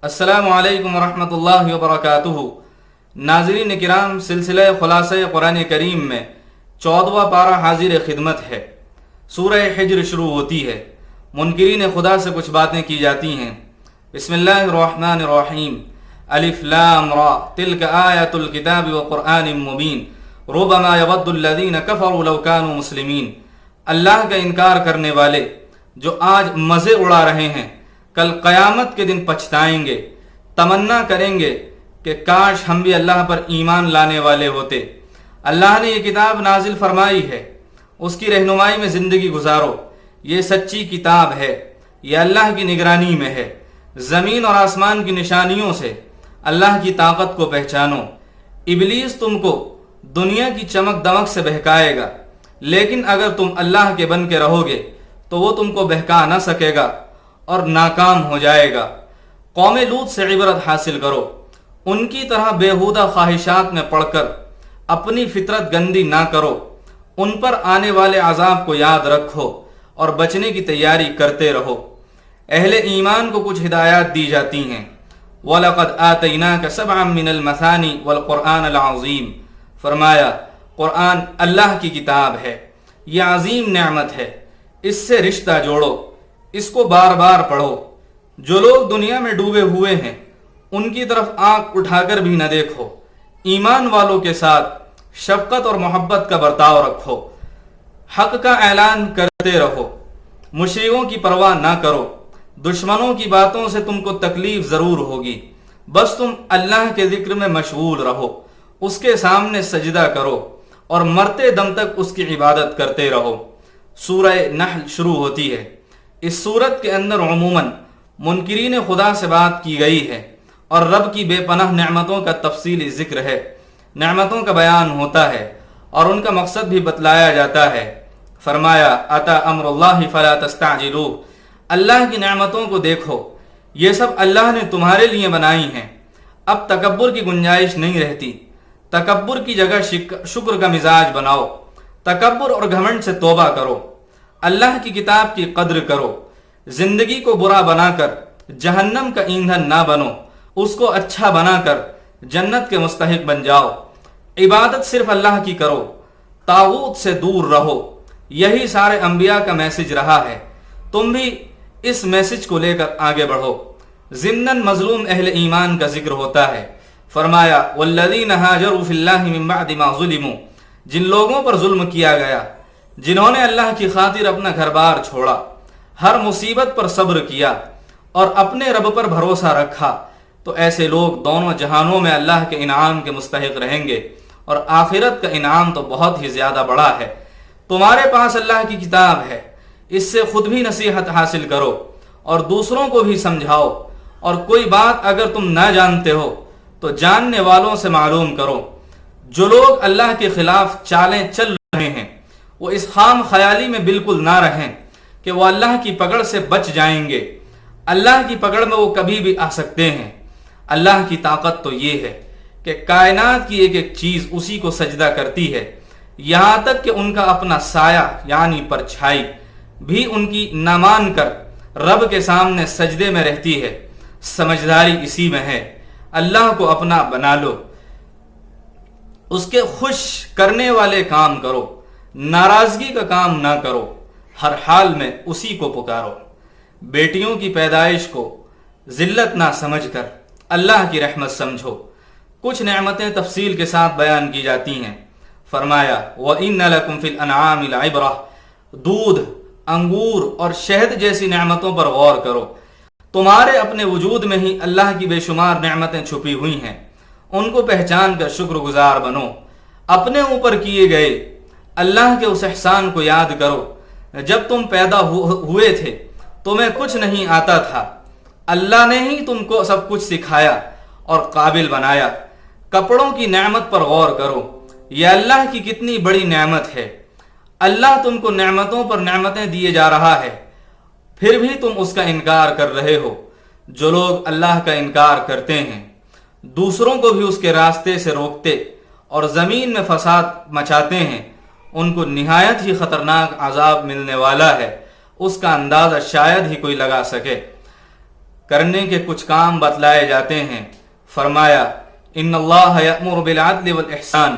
السلام علیکم ورحمۃ اللہ وبرکاتہ۔ ناظرین کرام، سلسلہ خلاصہ قرآن کریم میں 14واں پارہ حاضر خدمت ہے۔ سورہ حجر شروع ہوتی ہے، منکرین خدا سے کچھ باتیں کی جاتی ہیں۔ بسم اللہ الرحمن الرحیم، الف لام را تلک آیات الکتاب وقرآن مبین ربما یود الذین کفروا لو کانوا مسلمین۔ اللہ کا انکار کرنے والے جو آج مزے اڑا رہے ہیں کل قیامت کے دن پچھتائیں گے، تمنا کریں گے کہ کاش ہم بھی اللہ پر ایمان لانے والے ہوتے۔ اللہ نے یہ کتاب نازل فرمائی ہے، اس کی رہنمائی میں زندگی گزارو۔ یہ سچی کتاب ہے، یہ اللہ کی نگرانی میں ہے۔ زمین اور آسمان کی نشانیوں سے اللہ کی طاقت کو پہچانو۔ ابلیس تم کو دنیا کی چمک دمک سے بہکائے گا، لیکن اگر تم اللہ کے بن کے رہو گے تو وہ تم کو بہکا نہ سکے گا اور ناکام ہو جائے گا۔ قوم لوط سے عبرت حاصل کرو، ان کی طرح بیہودہ خواہشات میں پڑھ کر اپنی فطرت گندی نہ کرو۔ ان پر آنے والے عذاب کو یاد رکھو اور بچنے کی تیاری کرتے رہو۔ اہل ایمان کو کچھ ہدایات دی جاتی ہیں۔ وَلَقَدْ آتَيْنَاكَ سَبْعًا مِّنَ الْمَثَانِي وَالْقُرْآنَ الْعَظِيمِ، فرمایا قرآن اللہ کی کتاب ہے، یہ عظیم نعمت ہے، اس سے رشتہ جوڑو، اس کو بار بار پڑھو۔ جو لوگ دنیا میں ڈوبے ہوئے ہیں ان کی طرف آنکھ اٹھا کر بھی نہ دیکھو۔ ایمان والوں کے ساتھ شفقت اور محبت کا برتاؤ رکھو۔ حق کا اعلان کرتے رہو، مشرکوں کی پرواہ نہ کرو۔ دشمنوں کی باتوں سے تم کو تکلیف ضرور ہوگی، بس تم اللہ کے ذکر میں مشغول رہو، اس کے سامنے سجدہ کرو اور مرتے دم تک اس کی عبادت کرتے رہو۔ سورہ نحل شروع ہوتی ہے۔ اس صورت کے اندر عموماً منکرین خدا سے بات کی گئی ہے اور رب کی بے پناہ نعمتوں کا تفصیلی ذکر ہے۔ نعمتوں کا بیان ہوتا ہے اور ان کا مقصد بھی بتلایا جاتا ہے۔ فرمایا اتا امر اللہ فلا تستعجلوہ، اللہ کی نعمتوں کو دیکھو، یہ سب اللہ نے تمہارے لیے بنائی ہیں، اب تکبر کی گنجائش نہیں رہتی۔ تکبر کی جگہ شکر کا مزاج بناؤ، تکبر اور گھمنڈ سے توبہ کرو۔ اللہ کی کتاب کی قدر کرو، زندگی کو برا بنا کر جہنم کا ایندھن نہ بنو، اس کو اچھا بنا کر جنت کے مستحق بن جاؤ۔ عبادت صرف اللہ کی کرو، طاغوت سے دور رہو، یہی سارے انبیاء کا میسج رہا ہے، تم بھی اس میسج کو لے کر آگے بڑھو۔ ضمناً مظلوم اہل ایمان کا ذکر ہوتا ہے۔ فرمایا والذین ہاجروا فی اللہ من بعد ما ظلموا، جن لوگوں پر ظلم کیا گیا، جنہوں نے اللہ کی خاطر اپنا گھر بار چھوڑا، ہر مصیبت پر صبر کیا اور اپنے رب پر بھروسہ رکھا، تو ایسے لوگ دونوں جہانوں میں اللہ کے انعام کے مستحق رہیں گے، اور آخرت کا انعام تو بہت ہی زیادہ بڑا ہے۔ تمہارے پاس اللہ کی کتاب ہے، اس سے خود بھی نصیحت حاصل کرو اور دوسروں کو بھی سمجھاؤ، اور کوئی بات اگر تم نہ جانتے ہو تو جاننے والوں سے معلوم کرو۔ جو لوگ اللہ کے خلاف چالیں چل رہے ہیں وہ اس خام خیالی میں بالکل نہ رہیں کہ وہ اللہ کی پکڑ سے بچ جائیں گے۔ اللہ کی پکڑ میں وہ کبھی بھی آ سکتے ہیں۔ اللہ کی طاقت تو یہ ہے کہ کائنات کی ایک ایک چیز اسی کو سجدہ کرتی ہے، یہاں تک کہ ان کا اپنا سایہ یعنی پرچھائی بھی ان کی نہ مان کر رب کے سامنے سجدے میں رہتی ہے۔ سمجھداری اسی میں ہے، اللہ کو اپنا بنا لو، اس کے خوش کرنے والے کام کرو، ناراضگی کا کام نہ کرو، ہر حال میں اسی کو پکارو۔ بیٹیوں کی پیدائش کو ذلت نہ سمجھ کر اللہ کی رحمت سمجھو۔ کچھ نعمتیں تفصیل کے ساتھ بیان کی جاتی ہیں۔ فرمایا وَإِنَّ لَكُمْ فِي الْأَنْعَامِ لَعِبْرَةً، دودھ، انگور اور شہد جیسی نعمتوں پر غور کرو۔ تمہارے اپنے وجود میں ہی اللہ کی بے شمار نعمتیں چھپی ہوئی ہیں، ان کو پہچان کر شکر گزار بنو۔ اپنے اوپر کیے گئے اللہ کے اس احسان کو یاد کرو۔ جب تم پیدا ہوئے تھے تمہیں کچھ نہیں آتا تھا، اللہ نے ہی تم کو سب کچھ سکھایا اور قابل بنایا۔ کپڑوں کی نعمت پر غور کرو، یہ اللہ کی کتنی بڑی نعمت ہے۔ اللہ تم کو نعمتوں پر نعمتیں دیے جا رہا ہے، پھر بھی تم اس کا انکار کر رہے ہو۔ جو لوگ اللہ کا انکار کرتے ہیں، دوسروں کو بھی اس کے راستے سے روکتے اور زمین میں فساد مچاتے ہیں، ان کو نہایت ہی خطرناک عذاب ملنے والا ہے، اس کا اندازہ شاید ہی کوئی لگا سکے۔ کرنے کے کچھ کام بتلائے جاتے ہیں۔ فرمایا ان اللہ یأمر بالعدل والاحسان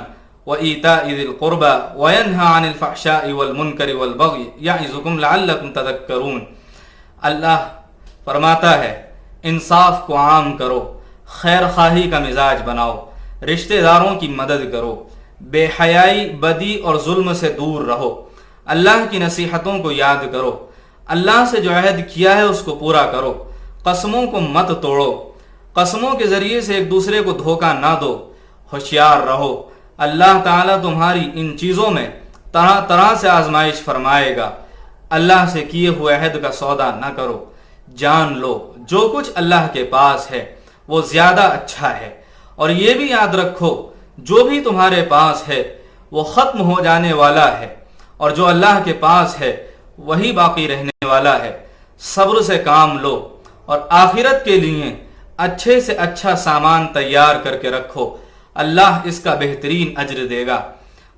وایتاء ذی القربى وینہی عن الفحشاء والمنکر والبغی یعظکم لعلکم تذکرون۔ اللہ فرماتا ہے انصاف کو عام کرو، خیر خواہی کا مزاج بناؤ، رشتہ داروں کی مدد کرو، بے حیائی، بدی اور ظلم سے دور رہو، اللہ کی نصیحتوں کو یاد کرو، اللہ سے جو عہد کیا ہے اس کو پورا کرو، قسموں کو مت توڑو، قسموں کے ذریعے سے ایک دوسرے کو دھوکہ نہ دو، ہوشیار رہو، اللہ تعالیٰ تمہاری ان چیزوں میں طرح طرح سے آزمائش فرمائے گا، اللہ سے کیے ہوئے عہد کا سودا نہ کرو، جان لو جو کچھ اللہ کے پاس ہے وہ زیادہ اچھا ہے، اور یہ بھی یاد رکھو جو بھی تمہارے پاس ہے وہ ختم ہو جانے والا ہے، اور جو اللہ کے پاس ہے وہی باقی رہنے والا ہے۔ صبر سے کام لو اور آخرت کے لیے اچھے سے اچھا سامان تیار کر کے رکھو، اللہ اس کا بہترین اجر دے گا۔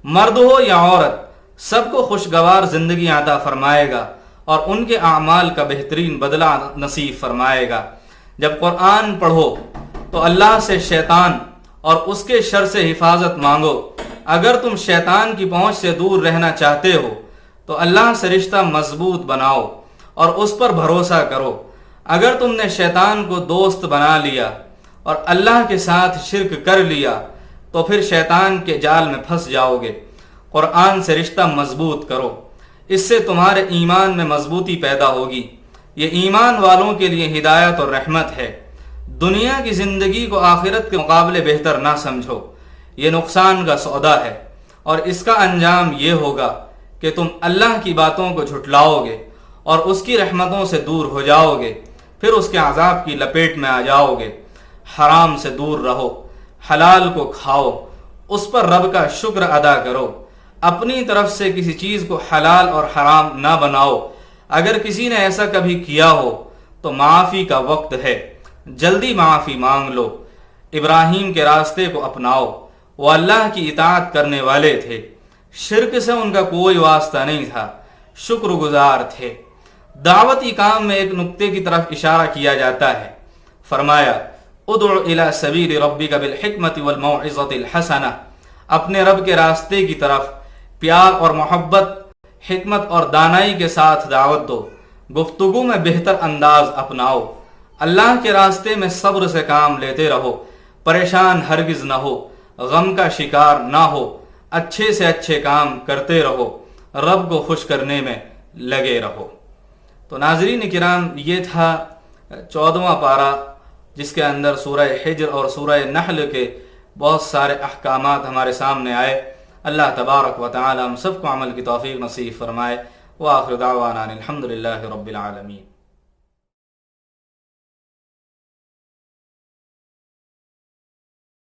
مرد ہو یا عورت سب کو خوشگوار زندگی عطا فرمائے گا اور ان کے اعمال کا بہترین بدلہ نصیب فرمائے گا۔ جب قرآن پڑھو تو اللہ سے شیطان اور اس کے شر سے حفاظت مانگو۔ اگر تم شیطان کی پہنچ سے دور رہنا چاہتے ہو تو اللہ سے رشتہ مضبوط بناؤ اور اس پر بھروسہ کرو۔ اگر تم نے شیطان کو دوست بنا لیا اور اللہ کے ساتھ شرک کر لیا تو پھر شیطان کے جال میں پھنس جاؤ گے۔ قرآن سے رشتہ مضبوط کرو، اس سے تمہارے ایمان میں مضبوطی پیدا ہوگی۔ یہ ایمان والوں کے لیے ہدایت اور رحمت ہے۔ دنیا کی زندگی کو آخرت کے مقابلے بہتر نہ سمجھو، یہ نقصان کا سودا ہے، اور اس کا انجام یہ ہوگا کہ تم اللہ کی باتوں کو جھٹلاؤ گے اور اس کی رحمتوں سے دور ہو جاؤ گے، پھر اس کے عذاب کی لپیٹ میں آ جاؤ گے۔ حرام سے دور رہو، حلال کو کھاؤ، اس پر رب کا شکر ادا کرو، اپنی طرف سے کسی چیز کو حلال اور حرام نہ بناؤ۔ اگر کسی نے ایسا کبھی کیا ہو تو معافی کا وقت ہے، جلدی معافی مانگ لو۔ ابراہیم کے راستے کو اپناؤ، وہ اللہ کی اطاعت کرنے والے تھے، شرک سے ان کا کوئی واسطہ نہیں تھا، شکر گزار تھے۔ دعوتی کام میں ایک نقطے کی طرف اشارہ کیا جاتا ہے۔ فرمایا ادع الی سبیل ربک بالحکمت والموعظۃ الحسنہ، اپنے رب کے راستے کی طرف پیار اور محبت، حکمت اور دانائی کے ساتھ دعوت دو، گفتگو میں بہتر انداز اپناؤ، اللہ کے راستے میں صبر سے کام لیتے رہو، پریشان ہرگز نہ ہو، غم کا شکار نہ ہو، اچھے سے اچھے کام کرتے رہو، رب کو خوش کرنے میں لگے رہو۔ تو ناظرین کرام، یہ تھا 14واں پارہ جس کے اندر سورہ حجر اور سورہ نحل کے بہت سارے احکامات ہمارے سامنے آئے۔ اللہ تبارک و تعالی ہم سب کو عمل کی توفیق نصیب فرمائے۔ وآخر دعوانا الحمدللہ رب العالمین۔